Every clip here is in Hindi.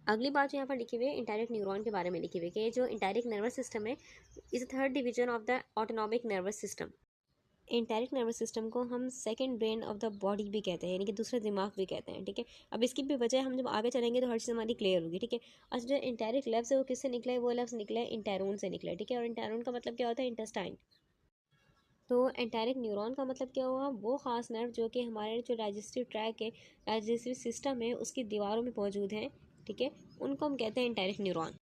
अगली बात जो यहाँ पर लिखी हुई है इंटायरेक्ट न्यूरॉन के बारे में लिखी हुई है कि जो इंटायरेक्ट नर्वस सिस्टम है is third division of the autonomic nervous system. Enteric nervous system को हम second brain of the body भी कहते हैं, यानी कि दूसरा दिमाग भी कहते हैं, ठीक है। अब इसकी भी वजह हम जब आगे चलेंगे तो हर चीज़ हमारी क्लियर होगी, ठीक है। अच्छा, जो इंटायरेक्ट लफ्ज़ है वो किससे निकला है? वो लफ्ज़ निकला है इंटैरोन से निकला है, ठीक है। और इंटैरोन का मतलब क्या होता है? इंटेस्टाइन। तो एंटायरिक न्यूरॉन का मतलब क्या हुआ? वो खास नर्व जो कि हमारे जो डाइजेस्टिव ट्रैक है, डाइजेस्टिव सिस्टम है, उसकी दीवारों में मौजूद हैं, ठीक है। उनको हम कहते हैं एंटायरिक न्यूरॉन।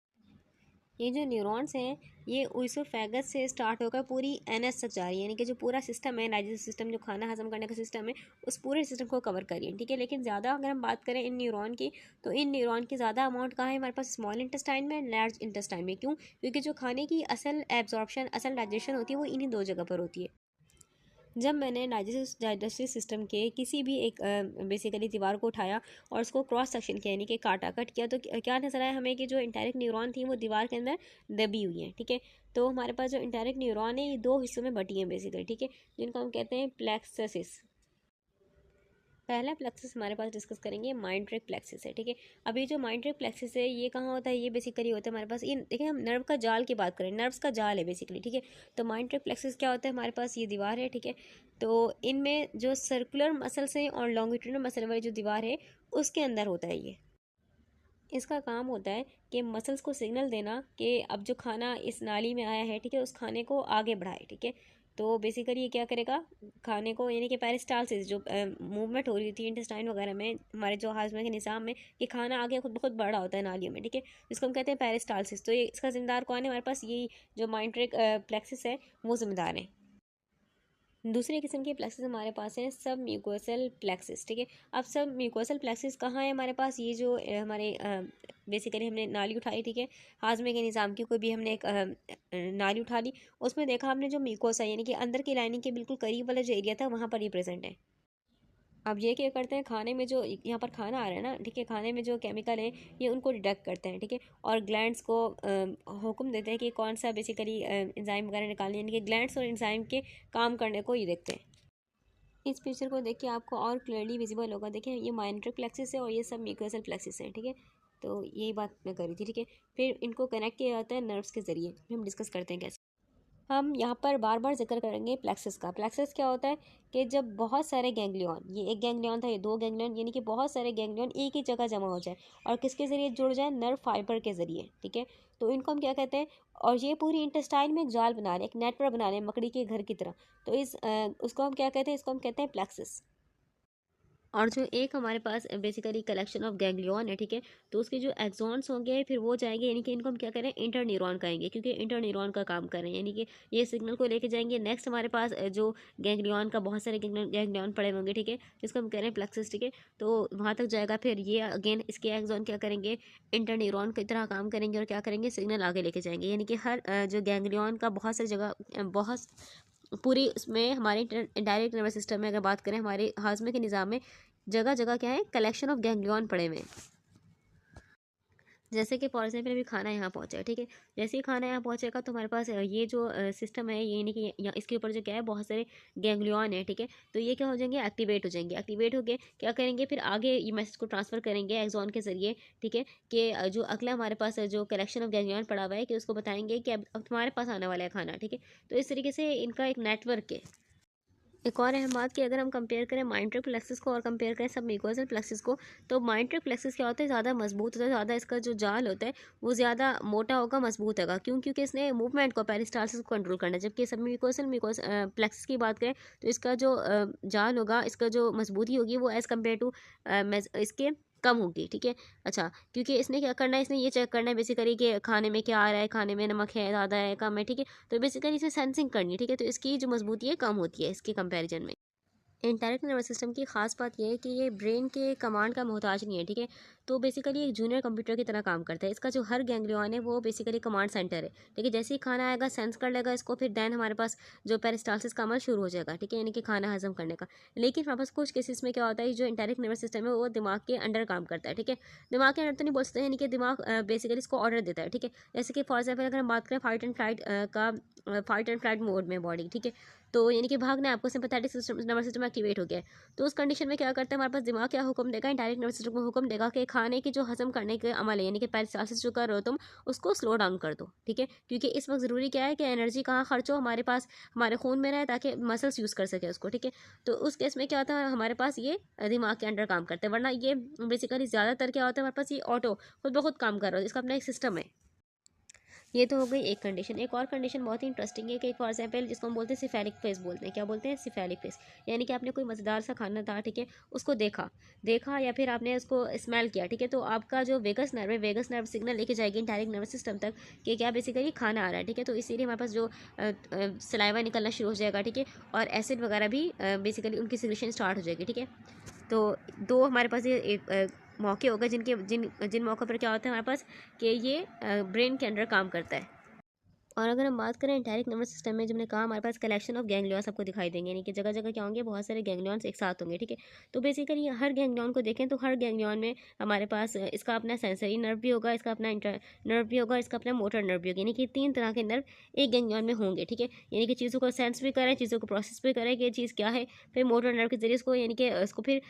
ये जो न्यूरॉन्स हैं ये ओइसोफेगस से स्टार्ट होकर पूरी एनएस तक जा रही है, यानी कि जो पूरा सिस्टम है, डाइजेस्टिव सिस्टम, जो खाना हजम करने का सिस्टम है, उस पूरे सिस्टम को कवर करिए, ठीक है। लेकिन ज़्यादा अगर हम बात करें इन न्यूरॉन की, तो इन न्यूरॉन की ज़्यादा अमाउंट कहाँ है? हमारे पास स्मॉल इंटेस्टाइन में, लार्ज इंटेस्टाइन में। क्यों? क्योंकि जो खाने की असल एब्जॉर्प्शन, असल डाइजेशन होती है वो इन्हीं दो जगह पर होती है। जब मैंने डाइजेस्टिव सिस्टम के किसी भी एक बेसिकली दीवार को उठाया और उसको क्रॉस सेक्शन किया, यानी कि काटा कट किया, तो क्या नजर आया हमें कि जो इंटायरेक्ट न्यूरॉन थी वो दीवार के अंदर दबी हुई है, ठीक है। तो हमारे पास जो इंटायरेक्ट न्यूरॉन है ये दो हिस्सों में बटी है बेसिकली, ठीक है, जिनको हम कहते हैं प्लेक्सस। पहला प्लेक्सस हमारे पास डिस्कस करेंगे माइंड ट्रैक प्लेक्सस है, ठीक है। अभी जो माइंड ट्रैक प्लेक्सस है ये कहाँ होता है? ये बेसिकली होता है हमारे पास, ये देखिए हम नर्व का जाल की बात करें, नर्व्स का जाल है बेसिकली, ठीक है। तो माइंड ट्रैक प्लेक्सस क्या होता है? हमारे पास ये दीवार है, ठीक है। तो इनमें जो सर्कुलर मसल्स हैं और लॉन्गिट्यूडनल मसल वाली जो दीवार है उसके अंदर होता है ये। इसका काम होता है कि मसल्स को सिग्नल देना कि अब जो खाना इस नाली में आया है, ठीक है, उस खाने को आगे बढ़ाए, ठीक है। तो बेसिकली ये क्या करेगा? खाने को, यानी कि पेरिस्टालसिस जो मूवमेंट हो रही थी इंटेस्टाइन वगैरह में, हमारे जो हाजमे के निज़ाम में, कि खाना आगे खुद ब खुद बढ़ रहा होता है नालियों में, ठीक है। जिसको हम कहते हैं पेरिस्टालसिस। तो ये इसका जिम्मेदार कौन है? हमारे पास यही जो माइंट्रिक प्लेक्सिस है वो जिम्मेदार है। दूसरे किस्म के प्लेक्सिस हमारे पास हैं सब म्यूकोसल प्लेक्सिस, ठीक है। अब सब म्यूकोसल प्लेक्सिस कहाँ है हमारे पास? ये जो हमारे बेसिकली हमने नाली उठाई, ठीक है, हाजमे के निज़ाम की कोई भी हमने एक नाली उठा ली, उसमें देखा हमने जो म्यूकोसा यानी कि अंदर की लाइनिंग के बिल्कुल करीब वाला जो एरिया था वहाँ पर ये प्रेजेंट है। अब ये क्या करते हैं? खाने में जो यहाँ पर खाना आ रहा है ना, ठीक है, खाने में जो केमिकल है ये उनको डिडक्ट करते हैं, ठीक है। और ग्लैंड्स को हुक्म देते हैं कि कौन सा बेसिकली एंजाइम वगैरह निकालने, यानी कि ग्लैंड्स और एंजाइम के काम करने को ये देखते हैं। इस पिक्चर को देख के आपको और क्लियरली विजिबल होगा। देखिए ये माइंट्रिक प्लेक्सिस है और ये सब म्यूकोसल प्लेक्सिस है, ठीक है। तो यही बात मैं करी थी, ठीक है। फिर इनको कनेक्ट किया जाता है नर्व्स के जरिए। फिर हम डिस्कस करते हैं कैसे। हम यहाँ पर बार बार जिक्र करेंगे प्लेक्सस का। प्लेक्सस क्या होता है कि जब बहुत सारे गैंग्लियन, ये एक गैंग्लियन था, ये दो गैंग्लियन, यानी कि बहुत सारे गैंग्लियन एक ही जगह जमा हो जाए और किसके ज़रिए जुड़ जाए? नर्व फाइबर के ज़रिए, ठीक है। तो इनको हम क्या कहते हैं? और ये पूरी इंटेस्टाइन में एक जाल बना रहे हैं, एक नेटवर्क बना रहे हैं मकड़ी के घर की तरह। तो उसको हम क्या कहते हैं? इसको हम कहते हैं प्लेक्सस। और जो एक हमारे पास बेसिकली कलेक्शन ऑफ गैंग्लियन है, ठीक है, तो उसके जो एक्सॉन्स होंगे फिर वो जाएंगे, यानी कि इनको हम क्या करें? इंटर न्यूरॉन कहेंगे, क्योंकि इंटर न्यूरॉन का काम कर रहे हैं, यानी कि ये सिग्नल को लेके जाएंगे। नेक्स्ट हमारे पास जो गैंग्लियन का बहुत सारे गैंग्लियन पड़े होंगे, ठीक है, जिसको हम कह रहे हैं प्लेक्सस, ठीक है। तो वहाँ तक जाएगा, फिर ये अगेन इसके एक्सॉन क्या करेंगे? इंटर न्यूरॉन की तरह काम करेंगे और क्या करेंगे? सिग्नल आगे लेके जाएंगे, यानी कि हर जो गैंग्लियन का बहुत सारी जगह बहुत पूरी उसमें हमारे डायरेक्ट नर्वस सिस्टम में अगर बात करें, हमारे हाजमे के निज़ाम में जगह जगह क्या है? कलेक्शन ऑफ गैंग्लियन पड़े हुए हैं। जैसे कि फॉर एग्जाम्पल अभी खाना यहाँ पहुँचा है, ठीक है। जैसे ही खाना यहाँ पहुँचेगा तो हमारे पास ये जो सिस्टम है, ये नहीं कि इसके ऊपर जो क्या है बहुत सारे गैंग्लियन है, ठीक है। तो ये क्या हो जाएंगे? एक्टिवेट हो जाएंगे। एक्टिवेट होके क्या करेंगे? फिर आगे ये मैसेज को ट्रांसफर करेंगे एक्सॉन के जरिए, ठीक है, कि जो अगला हमारे पास जो कलेक्शन ऑफ गैंग्लियन पड़ा हुआ है कि उसको बताएंगे कि अब तुम्हारे पास आने वाला है खाना, ठीक है। तो इस तरीके से इनका एक नेटवर्क है। एक और अहम बात कि अगर हम कंपेयर करें माइंट्रिक प्लेक्सिस को और कंपेयर करें सब म्यूकोसल प्लेक्सिस को, तो माइंट्रिक प्लेक्सिस क्या होता है? ज़्यादा मजबूत होता है, ज़्यादा इसका जो जाल होता है वो ज़्यादा मोटा होगा, मजबूत होगा। क्यों? क्योंकि इसने मूवमेंट को, पेरिस्टालसिस को कंट्रोल करना है। जबकि सब म्यूकोसल प्लेक्सिस की बात करें तो इसका जो जाल होगा, इसका जो मजबूती होगी वो एज़ कम्पेयर टू इसके कम होगी, ठीक है। अच्छा, क्योंकि इसने क्या करना है? इसने ये चेक करना है बेसिकली कि खाने में क्या आ रहा है, खाने में नमक है, ज़्यादा है, कम है, ठीक है। तो बेसिकली इसे सेंसिंग करनी है, ठीक है। तो इसकी जो मजबूती है कम होती है इसके कंपैरिजन में। इंटायरेक्ट नर्वस सिस्टम की खास बात यह है कि ये ब्रेन के कमांड का मोहताज नहीं है, ठीक है। तो बेसिकली एक जूनियर कंप्यूटर की तरह काम करता है। इसका जो हर गैंग्लियन है वो बेसिकली कमांड सेंटर है, ठीक है। जैसे ही खाना आएगा सेंस कर लेगा इसको, फिर देन हमारे पास जो पेरिस्टालसिस का अमल शुरू हो जाएगा, ठीक है, यानी कि खाना हजम करने का। लेकिन हमारे पास कुछ केसेस में क्या होता है? जो इंटायरेक्ट नर्वस सिस्टम है वो दिमाग के अंडर काम करता है, ठीक है। दिमाग के अंडर तो नहीं बोल सकते, यानी कि दिमाग बेसिकली इसको ऑर्डर देता है, ठीक है। जैसे कि फॉर एग्जाम्पल अगर हम बात करें फाइट एंड फ्लाइट का, फाइट एंड फ्लाइट मोड में बॉडी, ठीक है, तो यानी कि भागना है आपको, sympathetic system nervous system activate हो गया है। तो उस कंडीशन में क्या करता है? हमारे पास दिमाग क्या हुक्म देगा? इंडायरेक्ट नर्वस सिस्टम को हुक्म देगा कि खाने के जो हजम करने के अमल है यानी कि पेरिस्टालसिस जो कर रहे हो तुम, उसको स्लो डाउन कर दो, ठीक है। क्योंकि इस वक्त ज़रूरी क्या है कि एनर्जी कहाँ खर्च हो, हमारे पास हमारे खून में रहे ताकि मसल्स यूज़ कर सके उसको, ठीक है। तो उस केस में क्या होता है, हमारे पास ये दिमाग के अंडर काम करते हैं, वरना ये बेसिकली ज़्यादातर क्या होता है, हमारे पास ये ऑटो खुद ब खुद काम कर रहा है, इसका अपना एक सिस्टम है। ये तो हो गई एक कंडीशन। एक और कंडीशन बहुत ही इंटरेस्टिंग है कि फॉर एग्जांपल जिसको हम बोलते हैं सिफेलिक फेस बोलते हैं, क्या बोलते हैं, सिफेलिक फेस। यानी कि आपने कोई मज़ेदार सा खाना था, ठीक है, उसको देखा देखा या फिर आपने उसको स्मेल किया, ठीक है, तो आपका जो वेगस नर्व है, वेगस नर्व सिग्नल लेके जाएगी डायरेक्ट नर्वस सिस्टम तक कि क्या बेसिकली खाना आ रहा है, ठीक है। तो इसीलिए हमारे पास जो सलाइवा निकलना शुरू हो जाएगा, ठीक है, और एसिड वगैरह भी बेसिकली उनकी सिक्रेशन स्टार्ट हो जाएगी, ठीक है। तो दो हमारे पास ये एक मौके हो गए जिनके जिन जिन मौक़ों पर क्या होता है हमारे पास कि ये ब्रेन के अंडर काम करता है। और अगर हम बात करें एंटारिक नर्वस सिस्टम में, जब मैंने कहा हमारे पास कलेक्शन ऑफ गैंग्लियॉन्स आपको दिखाई देंगे, यानी कि जगह जगह क्या होंगे, बहुत सारे गैंग्लियॉन्स एक साथ होंगे, ठीक है। तो बेसिकली हर गैंग्लियॉन को देखें तो हर गैंग्लियॉन में हमारे पास इसका अपना सेंसरी नर्व भी होगा, इसका अपना इंटर नर्व भी होगा, इसका अपना मोटर नर्व भी होगा, यानी कि 3 तरह के नर्व एक गैंग्लियॉन में होंगे, ठीक है। यानी कि चीज़ों को सेंस भी करें, चीज़ों को प्रोसेस भी करें कि ये चीज़ क्या है, फिर मोटर नर्व के जरिए इसको यानी कि इसको फिर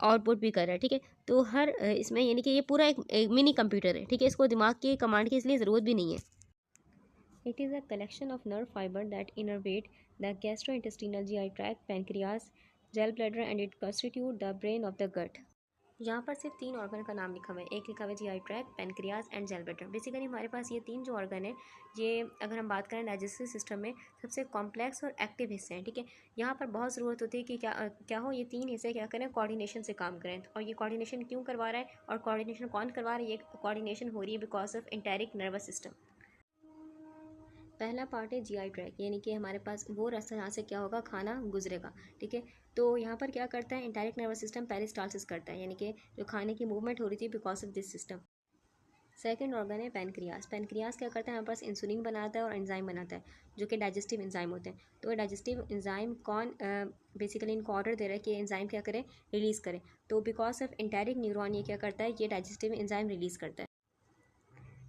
आउटपुट भी करें, ठीक है। तो हर इसमें यानी कि ये पूरा एक मिनी कंप्यूटर है, ठीक है, इसको दिमाग की कमांड की इसलिए ज़रूरत भी नहीं है। It is a collection of nerve fiber that innervate the gastrointestinal GI tract, pancreas, gallbladder and it constitute the brain of the gut. यहाँ पर सिर्फ 3 ऑर्गन का नाम लिखा हुआ है, एक लिखा हुआ है GI tract, pancreas and gallbladder. Basically हमारे पास ये 3 जो ऑर्गन है, ये अगर हम बात करें डाइजेस्टिव सिस्टम में सबसे कॉम्प्लेक्स और एक्टिव हिस्से हैं, ठीक है। यहाँ पर बहुत ज़रूरत होती है कि क्या हो, ये 3 हिस्से क्या करें, कोऑर्डिनेशन से काम करें। और ये कोऑर्डिनेशन क्यों करवा रहा है और कोऑर्डिनेशन कौन करवा रहा है, ये कोऑर्डिनेशन हो रही है because of enteric nervous system. पहला पार्ट है जीआई ट्रैक, यानी कि हमारे पास वो रास्ता जहाँ से क्या होगा, खाना गुजरेगा, ठीक है। तो यहाँ पर क्या करता है, एंटारिक नर्वस सिस्टम पेरिस्टालसिस करता है, यानी कि जो खाने की मूवमेंट हो रही थी because of this system. Second organ है पेनक्रियास। पेनक्रियास क्या करता है, हमारे पास इंसुलिन बनाता है और एंजाइम बनाता है जो कि डाइजेस्टिव एंजाइम होते हैं। तो डाइजेस्टिव एंजाइम कौन बेसिकली इनको ऑर्डर दे रहा है कि एंजाइम क्या करें, रिलीज़ करें। तो बिकॉज ऑफ एंटारिक न्यूरॉन ये क्या करता है, ये डाइजेस्टिव एंजाइम रिलीज़ करता है।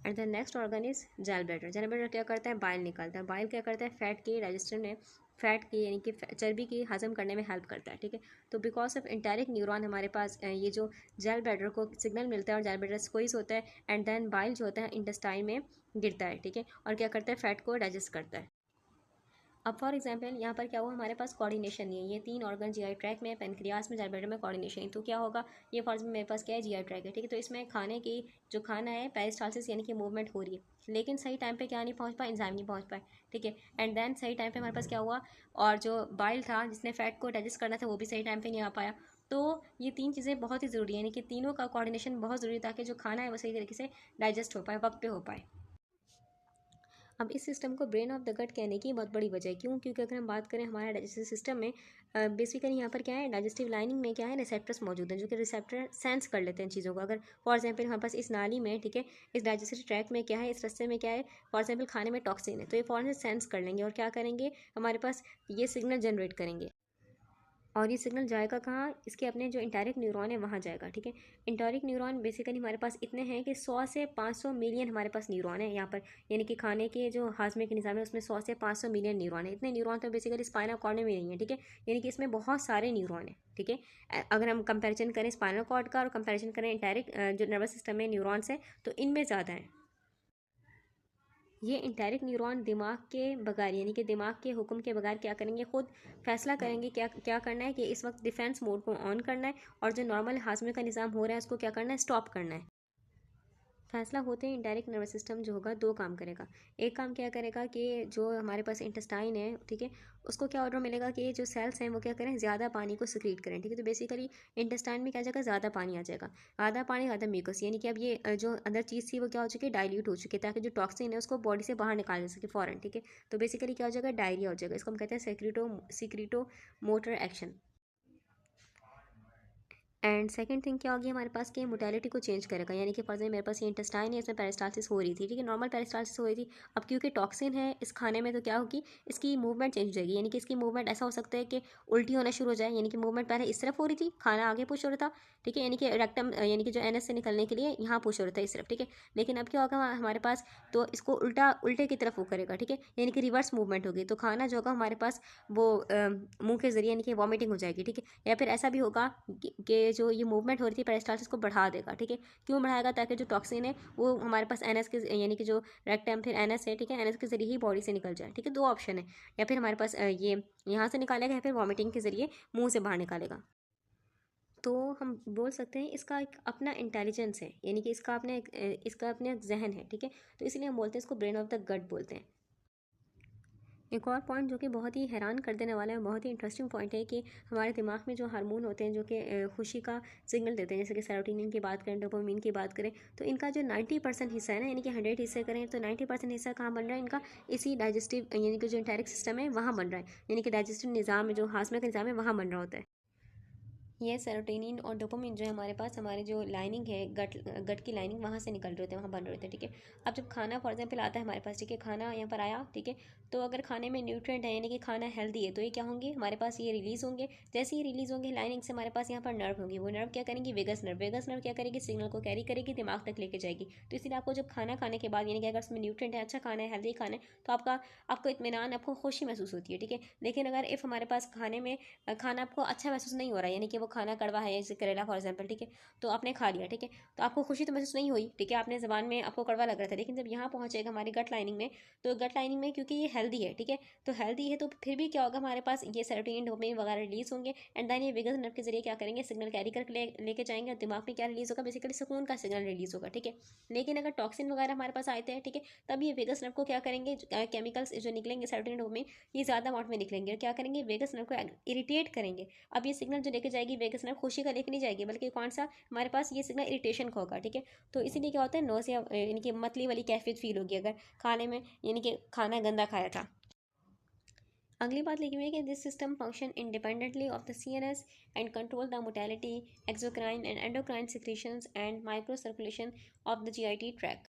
And the next organ is gall bladder. Gall bladder क्या करता है, बाइल निकालता है। बाइल क्या करता है, फैट के डाइजेशन में, फैट की यानी कि चर्बी की हजम करने में हेल्प करता है, ठीक है। तो बिकॉज ऑफ एंटारिक न्यूरॉन हमारे पास ये जो जेल ब्लैडर को सिग्नल मिलता है और जेल ब्लैडर स्क्वीज होता है एंड देन बाइल जो होता है इंटेस्टाइन में गिरता है, ठीक है, और क्या करता है, फैट को डाइजेस्ट करता है। अब फॉर एग्जांपल यहाँ पर क्या हुआ, हमारे पास कोऑर्डिनेशन नहीं है, ये 3 ऑर्गन जीआई ट्रैक में, पेनक्रियास में, जेल में कोऑर्डिनेशन है। तो क्या होगा, ये फॉर एग्जाम्पल मेरे पास क्या है, जीआई ट्रैक है, ठीक है। तो इसमें खाने की जो खाना है पेरिस्टालसिस यानी कि मूवमेंट हो रही है, लेकिन सही टाइम पे क्या नहीं पहुँच पाए, एंजाइम नहीं पहुँच पाए, ठीक है। एंड देन सही टाइम पे हमारे पास क्या हुआ, और जो बाइल था जिसने फैट को डाइजेस्ट करना था वो भी सही टाइम पे नहीं आ पाया। तो ये 3 चीज़ें बहुत ही ज़रूरी है, यानी कि तीनों का कोऑर्डिनेशन बहुत ज़रूरी है ताकि जो खाना है वो सही तरीके से डाइजेस्ट हो पाए, वक्त पे हो पाए। अब इस सिस्टम को ब्रेन ऑफ द गट कहने की बहुत बड़ी वजह है, क्यों, क्योंकि अगर हम बात करें हमारे डाइजेस्टिव सिस्टम में बेसिकली यहाँ पर क्या है, डाइजेस्टिव लाइनिंग में क्या है, रिसेप्टर्स मौजूद हैं जो कि रिसेप्टर सेंस कर लेते हैं चीज़ों को। अगर फॉर एग्जांपल हमारे पास इस नाली में, ठीक है, इस डाइजेस्टिव ट्रैक में क्या है, इस रास्ते में क्या है, फॉर एग्जांपल खाने में टॉक्सिन है, तो ये फॉरन से सेंस कर लेंगे और क्या करेंगे, हमारे पास ये सिग्नल जनरेट करेंगे। और ये सिग्नल जाएगा कहाँ, इसके अपने जो इंटारिक न्यूरॉन है वहाँ जाएगा, ठीक है। इंटारिक न्यूरॉन बेसिकली हमारे पास इतने हैं कि 100 से 500 मिलियन हमारे पास न्यूरॉन है यहाँ पर, यानी कि खाने के जो हाजमे के निज़ाम है उसमें 100 से 500 मिलियन न्यूरॉन है। इतने न्यूरॉन तो बेसिकली स्पाइनल कॉर्ड में भी नहीं है, ठीक है, यानी कि इसमें बहुत सारे न्यूरॉन है, ठीक है। अगर हम कंपेरिजन करें स्पाइनल कॉर्ड का और कंपेरिजन करें इंटारिक जो नर्वस सिस्टम में न्यूरॉन्स है तो इनमें ज़्यादा है। ये इंटेरिक न्यूरॉन दिमाग के बगैर यानी कि दिमाग के हुक्म के बगैर क्या करेंगे, खुद फैसला करेंगे क्या क्या करना है, कि इस वक्त डिफेंस मोड को ऑन करना है और जो नॉर्मल हाजमे का निज़ाम हो रहा है उसको क्या करना है, स्टॉप करना है। फैसला होते ही इंडायरेक्ट नर्वस सिस्टम जो होगा 2 काम करेगा। एक काम क्या करेगा कि जो हमारे पास इंटेस्टाइन है, ठीक है, उसको क्या ऑर्डर मिलेगा कि जो सेल्स हैं वो क्या करें, ज़्यादा पानी को सिक्रीट करें, ठीक है। तो बेसिकली इंटेस्टाइन में क्या जाएगा, ज़्यादा पानी आ जाएगा, आधा पानी आधा म्यूकस, यानी कि अब ये जो अंदर चीज़ थी वो क्या हो चुकी है, डाइल्यूट हो चुकी है, ताकि जो टॉक्सिन है उसको बॉडी से बाहर निकाल सके फ़ौरन, ठीक है। तो बेसिकली क्या हो जाएगा, डायरिया हो जाएगा, इसको हम कहते हैं secretomotor action. And second thing क्या होगी हमारे पास कि मोटेलिटी को चेंज करेगा, यानी कि फॉर एग्जाम्पल मेरे पास ये इंटेस्टाइन है, इसमें पेरिस्टालसिस हो रही थी, ठीक है, नॉर्मल पेरिस्टालसिस हो रही थी। अब क्योंकि टॉक्सिन है इस खाने में तो क्या होगी, इसकी मूवमेंट चेंज हो जाएगी, यानी कि इसकी मूवमेंट ऐसा हो सकता है कि उल्टी होना शुरू हो जाए, यानी कि मूवमेंट पहले इस तरफ हो रही थी, खाना आगे पुश हो रहा था, ठीक है, यानी कि रेक्टम यानी कि जो एनएस से निकलने के लिए यहाँ पुश हो रहा था इस तरफ, ठीक है। लेकिन अब क्या होगा हमारे पास, तो इसको उल्टे की तरफ वो करेगा, ठीक है, यानी कि रिवर्स मूवमेंट होगी, तो खाना जो होगा हमारे पास वो मुंह के जरिए यानी कि वॉमिटिंग हो जाएगी, ठीक है। या फिर ऐसा भी होगा कि जो ये मूवमेंट हो रही थी पेरिस्टालसिस को बढ़ा देगा, ठीक है। क्यों बढ़ाएगा? ताकि जो टॉक्सिन है वो हमारे पास एनएस के यानी कि जो रेक्टम फिर एनएस है, ठीक है, एनएस के जरिए ही बॉडी से निकल जाए, ठीक है। दो ऑप्शन है, या फिर हमारे पास ये यहाँ से निकालेगा या फिर वॉमिटिंग के जरिए मुंह से बाहर निकालेगा। तो हम बोल सकते हैं इसका एक अपना इंटेलिजेंस है, यानी कि इसका अपने जहन है, ठीक है। तो इसलिए हम बोलते हैं इसको ब्रेन ऑफ द गट बोलते हैं। एक और पॉइंट जो कि बहुत ही हैरान कर देने वाला है, बहुत ही इंटरेस्टिंग पॉइंट है कि हमारे दिमाग में जो हार्मोन होते हैं जो कि खुशी का सिग्नल देते हैं, जैसे कि सेरोटोनिन की बात करें, डोपामिन की बात करें, तो इनका जो 90% हिस्सा है ना, यानी कि 100 हिस्से करें तो 90% हिस्सा कहाँ बन रहा है इनका? इसी डाइजेस्टिव यानी कि जो इंटेरिक सिस्टम है वहाँ बन रहा है, यानी कि डाइजेस्टिव निज़ाम जो हाजमे का निज़ाम है वहाँ बन रहा होता है। ये सेरोटोनिन और डोपामिन जो है हमारे पास, हमारे जो लाइनिंग है गट की लाइनिंग, वहाँ से निकल रहे होते हैं, वहाँ बन रहे होते हैं, ठीक है। अब जब खाना फॉर एग्जाम्पल आता है हमारे पास, ठीक है, खाना यहाँ पर आया, ठीक है, तो अगर खाने में न्यूट्रिएंट है यानी कि खाना हेल्दी है, तो ये क्या होंगे हमारे पास? ये रिलीज़ होंगे। जैसे ही रिलीज़ होंगे लाइनिंग से, हमारे पास यहाँ पर नर्व होंगी। वो नर्व क्या करेंगी? Vagus nerve. वेगस नर्व क्या करेगी? सिग्नल को कैरी करेगी, दिमाग तक लेके जाएगी। तो इसलिए आपको जब खाना खाने के बाद, यानी कि अगर उसमें न्यूट्रिएंट है, अच्छा खाना है, हेल्दी खाना है, तो आपको इत्मीनान, आपको खुशी महसूस होती है, ठीक है। लेकिन अगर इफ़ हमारे पास खाना आपको अच्छा महसूस नहीं हो रहा है, यानी कि वो खाना कड़वा है, जैसे करेला फॉर एग्जाम्पल, ठीक है, तो आपने खा लिया, ठीक है, तो आपको खुशी तो महसूस नहीं हुई, ठीक है, आपने ज़बान में आपको कड़वा लग रहा था, लेकिन जब यहाँ पहुँचेगा हमारी गट लाइनिंग में, तो गट लाइनिंग में क्योंकि ये हेल्दी है, ठीक है, तो हेल्दी है तो फिर भी क्या होगा, हमारे पास ये सेरोटोनिन डोपामिन वगैरह रिलीज होंगे, एंड देन ये वेगस नर्व के जरिए क्या करेंगे? सिग्नल कैरी करके लेके जाएंगे, और दिमाग में क्या रिलीज होगा? बेसिकली सुकून का सिग्नल रिलीज होगा, ठीक है। लेकिन अगर टॉक्सिन वगैरह हमारे पास आते हैं, ठीक है, तब ये वेगस नर्व को क्या करेंगे? केमिकल्स जो निकलेंगे सेरोटोनिन डोपामिन, ये ज़्यादा अमाउंट में निकलेंगे, और क्या करेंगे? वेगस नर्व को इरिटेट करेंगे। अब ये सिग्नल जो लेके जाएगी वेगस नर्व, खुशी का लेके नहीं जाएगी, बल्कि कौन सा हमारे पास ये सिग्नल इरिटेशन का होगा, ठीक है। तो इसीलिए क्या होता है? नोसिया यानी कि मतली वाली कैफियत फील होगी अगर खाने में, यानी कि खाना गंदा खाया था। अगली बात लिखी हुई है कि this system function independently of the CNS and control the motility, exocrine and endocrine secretions and micro circulation of the GIT tract.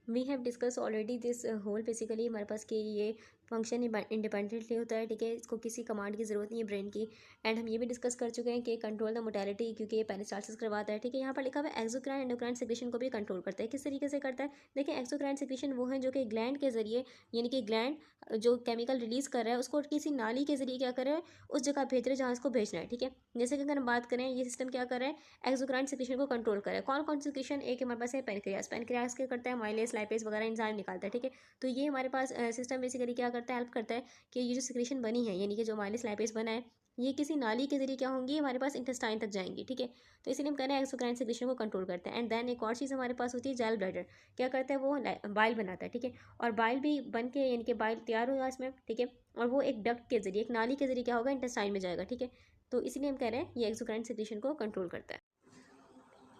We have discuss already this whole, basically हमारे पास कि ये फंक्शन इंडिपेंडेंटली होता है, ठीक है, इसको किसी कमांड की ज़रूरत नहीं है ब्रेन की। एंड हम ये भी डिस्कस कर चुके हैं कि कंट्रोल द मोटेलिटी, क्योंकि ये पेरिस्टालसिस करवाता है, ठीक है। यहाँ पर लिखा हुआ है एक्सोक्राइन एंडोक्राइन सिक्रीशन को भी कंट्रोल करता है। किस तरीके से करता है? देखिए, एक्सोक्राइन सिक्रीशन वो है जो कि ग्लैंड के जरिए, यानी कि ग्लैंड जो केमिकल रिलीज कर रहा है उसको किसी नाली के जरिए क्या कर रहा है? उस जगह भेज रहा है जहाँ इसको भेजना है, ठीक है। जैसे कि अगर हम बात करें, ये सिस्टम क्या कर रहा है? एक्सोक्राइन सिक्रीशन को कंट्रोल कर रहा है। कौन कौन सिक्रीशन? एक हमारे पास है पेनक्रियास। पेनक्रियास क्या करता है? माइलेस, लाइपेज वगैरह एंजाइम निकालता है, ठीक है। तो ये हमारे पास सिस्टम बेसिकली क्या करता है? हेल्प करता है कि ये जो सिक्रीशन बनी है, यानी कि जो माइलेस लाइपेज बना है, ये किसी नाली के जरिए क्या होंगी? हमारे पास इंटेस्टाइन तक जाएंगी, ठीक है। तो इसलिए हम कह रहे हैं एक्सोक्राइन सिक्रीशन को कंट्रोल करते हैं। एंड देन एक और चीज़ हमारे पास होती है जेल ब्लैडर। क्या करता है? वो बाइल बनाता है, ठीक है। और बाइल भी बन के, यानी कि बाइल तैयार होगा इसमें, ठीक है, और वो एक डक्ट के जरिए, एक नाली के जरिए क्या होगा? इंटेस्टाइन में जाएगा, ठीक है। तो इसलिए हम कह रहे हैं ये एक्सोक्राइन सिक्रीशन को कंट्रोल करता है।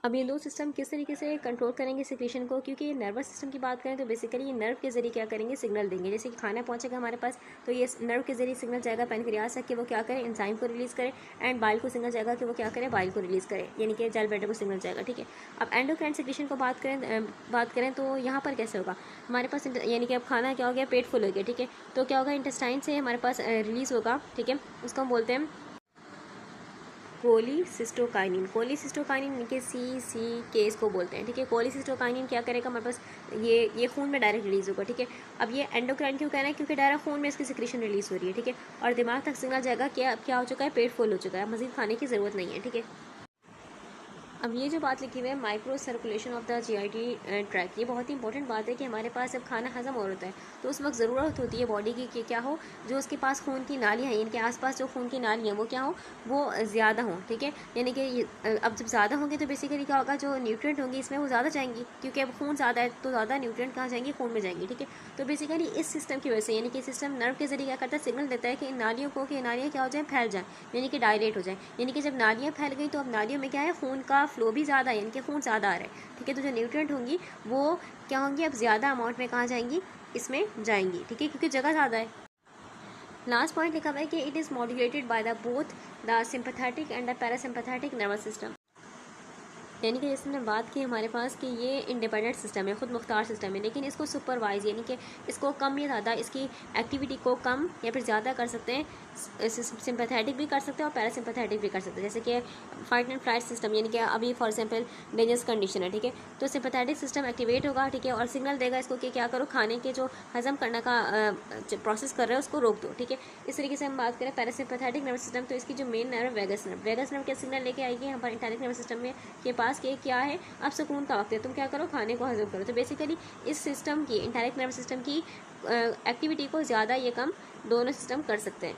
अब ये दो सिस्टम किस तरीके से कंट्रोल करेंगे सिक्रीशन को, क्योंकि ये नर्वस सिस्टम की बात करें तो बेसिकली ये नर्व के जरिए क्या करेंगे? सिग्नल देंगे। जैसे कि खाना पहुंचेगा हमारे पास, तो ये नर्व के जरिए सिग्नल जाएगा पेनक्रियास तक कि वो क्या करें? एंजाइम को रिलीज करें। एंड बाइल को सिग्नल जाएगा कि वो क्या करें? बाइल को रिलीज करें, यानी कि जेल ब्लैडर को सिग्नल जाएगा, ठीक है। अब एंडोक्राइन सिक्रीशन को बात करें तो यहाँ पर कैसे होगा? हमारे पास यानी कि अब खाना क्या हो गया? पेट फुल हो गया, ठीक है। तो क्या होगा? इंटेस्टाइन से हमारे पास रिलीज होगा, ठीक है, उसको हम बोलते हैं कोलिसिस्टोकाइनिन। कोलिसिस्टोकाइनिन के CCK इसको बोलते हैं, ठीक है। कोलिसिस्टोकाइनिन क्या करेगा? हमारे पास ये खून में डायरेक्ट रिलीज होगा, ठीक है। अब ये एंडोक्राइन क्यों कहना है? क्योंकि डायरेक्ट खून में इसकी सिक्रीशन रिलीज हो रही है, ठीक है। और दिमाग तक सिग्नल जाएगा क्या हो चुका है? पेट फुल हो चुका है, मजीद खाने की ज़रूरत नहीं है, ठीक है। अब ये जो बात लिखी हुई है micro circulation of the GIT tract, ये बहुत ही इंपॉर्टेंट बात है कि हमारे पास जब खाना हजम हो रहा है तो उस वक्त ज़रूरत होती है बॉडी की कि क्या हो? जो उसके पास खून की नालियाँ हैं, इनके आसपास जो खून की नालियाँ हैं वो क्या हो? वो ज़्यादा हों, ठीक है। यानी कि अब जब ज़्यादा होंगी तो बेसिकली क्या होगा? जो न्यूट्रिएंट होंगी इसमें वो ज़्यादा जाएंगी, क्योंकि अब खून ज़्यादा है तो ज़्यादा न्यूट्रिएंट कहाँ जाएंगी? खून में जाएंगी, ठीक है। तो बेसिकली इस सिस्टम की वजह से, यानी कि सिस्टम नर्व के जरिए क्या करता है? सिग्नल देता है कि इन नालियों को, कि नालियाँ क्या हो जाए? फैल जाए, यानी कि डायलेट हो जाए। यानी कि जब नालियाँ फैल गई तो अब नालियों में क्या है? खून का फ्लो भी ज़्यादा है, कि खून ज़्यादा आ रहा है, ठीक है। तो जो न्यूट्रिएंट होंगी वो क्या होंगी? अब ज़्यादा अमाउंट में कहाँ जाएंगी? इसमें जाएंगी, ठीक है, क्योंकि जगह ज़्यादा है। लास्ट पॉइंट लिखा हुआ है कि it is modulated by the both the sympathetic and the parasympathetic nervous system. यानी कि जैसे हमने बात की हमारे पास कि ये इंडिपेंडेंट सिस्टम है, खुद मुख्तार सिस्टम है, लेकिन इसको सुपरवाइज यानी कि इसको कम या ज़्यादा इसकी एक्टिविटी को कम या फिर ज़्यादा कर सकते हैं, सिंपैथेटिक भी कर सकते हैं और पैरासिम्पैथेटिक भी कर सकते हैं। जैसे कि फाइट एंड फ्लाइट सिस्टम, यानी कि अभी फॉर एग्जांपल डेंजरस कंडीशन है, ठीक है, तो सिंपैथेटिक सिस्टम एक्टिवेट होगा, ठीक है, और सिग्नल देगा इसको कि क्या करो, खाने के जो हजम करने का प्रोसेस कर रहे हो उसको रोक दो, ठीक है। इस तरीके से हम बात करें पैरासिम्पैथेटिक नर्वस सिस्टम, तो इसकी जो मेन नर्व है वेगस नर्व क्या सिग्नल लेके आएगी यहाँ पर इंटेलिक नर्वस सिस्टम में के पास कि क्या है, अब सुकून का वक्त है, तुम क्या करो, खाने को हजम करो। तो बेसिकली इस सिस्टम की इंटेलिक नर्वस सिस्टम की एक्टिविटी को ज़्यादा ये कम दोनों सिस्टम कर सकते हैं।